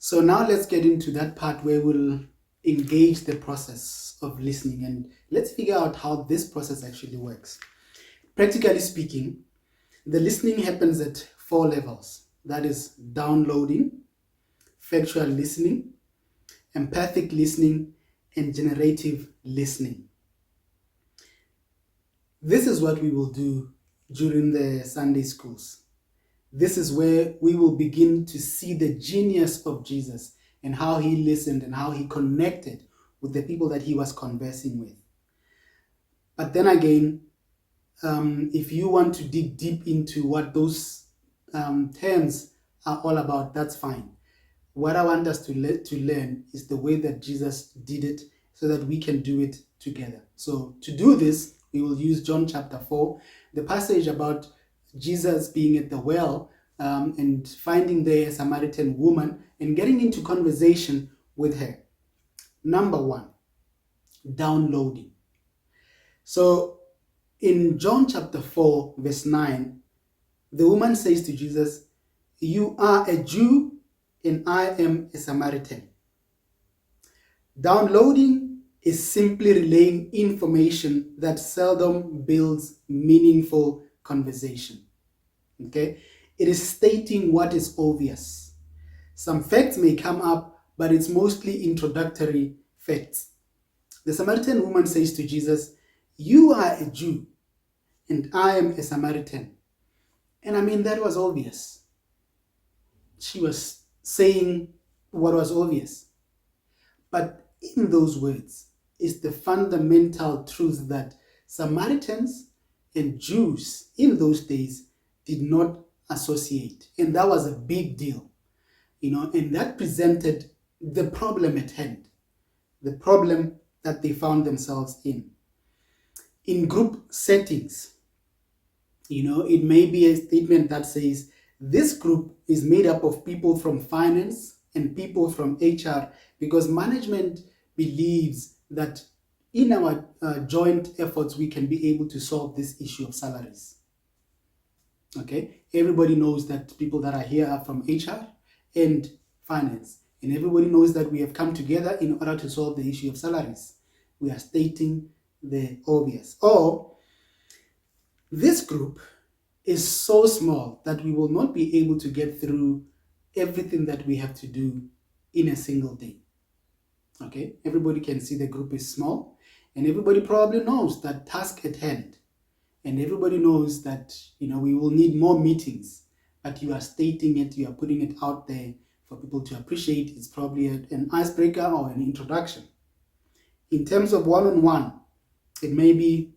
So now let's get into that part where we'll engage the process of listening, and let's figure out how this process actually works. Practically speaking, the listening happens at 4 levels. That is downloading, factual listening, empathic listening, and generative listening. This is what we will do during the Sunday schools. This is where we will begin to see the genius of Jesus and how he listened and how he connected with the people that he was conversing with. But then again, if you want to dig deep into what those terms are all about, that's fine. What I want us to learn is the way that Jesus did it so that we can do it together. So to do this, we will use John chapter 4, the passage about Jesus being at the well and finding there a Samaritan woman and getting into conversation with her. Number 1, downloading. So in John chapter 4, verse 9, the woman says to Jesus, "You are a Jew and I am a Samaritan." Downloading is simply relaying information that seldom builds meaningful conversation. Okay? It is stating what is obvious. Some facts may come up, but it's mostly introductory facts. The Samaritan woman says to Jesus, "You are a Jew and I am a Samaritan." And I mean, that was obvious. She was saying what was obvious. But in those words is the fundamental truth that Samaritans and Jews in those days did not associate. And that was a big deal, and that presented the problem at hand, the problem that they found themselves in. In group settings, it may be a statement that says, this group is made up of people from finance and people from HR, because management believes that in our joint efforts, we can be able to solve this issue of salaries. Okay, everybody knows that people that are here are from HR and finance, and everybody knows that we have come together in order to solve the issue of salaries. We are stating the obvious. Or this group is so small that we will not be able to get through everything that we have to do in a single day. Okay, everybody can see the group is small, and everybody probably knows that task at hand, and everybody knows that we will need more meetings, but you are stating it, you are putting it out there for people to appreciate. It's probably an icebreaker or an introduction. In terms of one-on-one, it may be,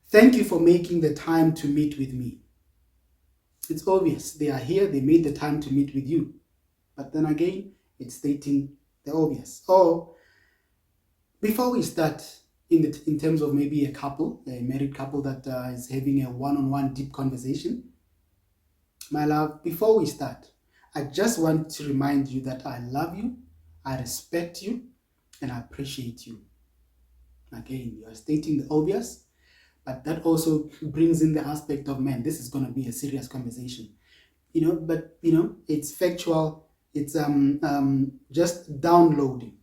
"Thank you for making the time to meet with me." It's obvious. They are here, they made the time to meet with you. But then again, it's stating the obvious. Or before we start, in terms of maybe a couple, a married couple that is having a one-on-one deep conversation, "My love, before we start, I just want to remind you that I love you, I respect you, and I appreciate you." Again, you are stating the obvious, but that also brings in the aspect of, man, this is going to be a serious conversation. But it's factual, it's just downloading.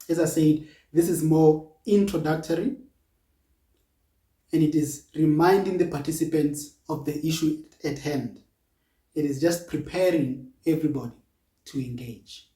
As I said, this is more introductory, and it is reminding the participants of the issue at hand. It is just preparing everybody to engage.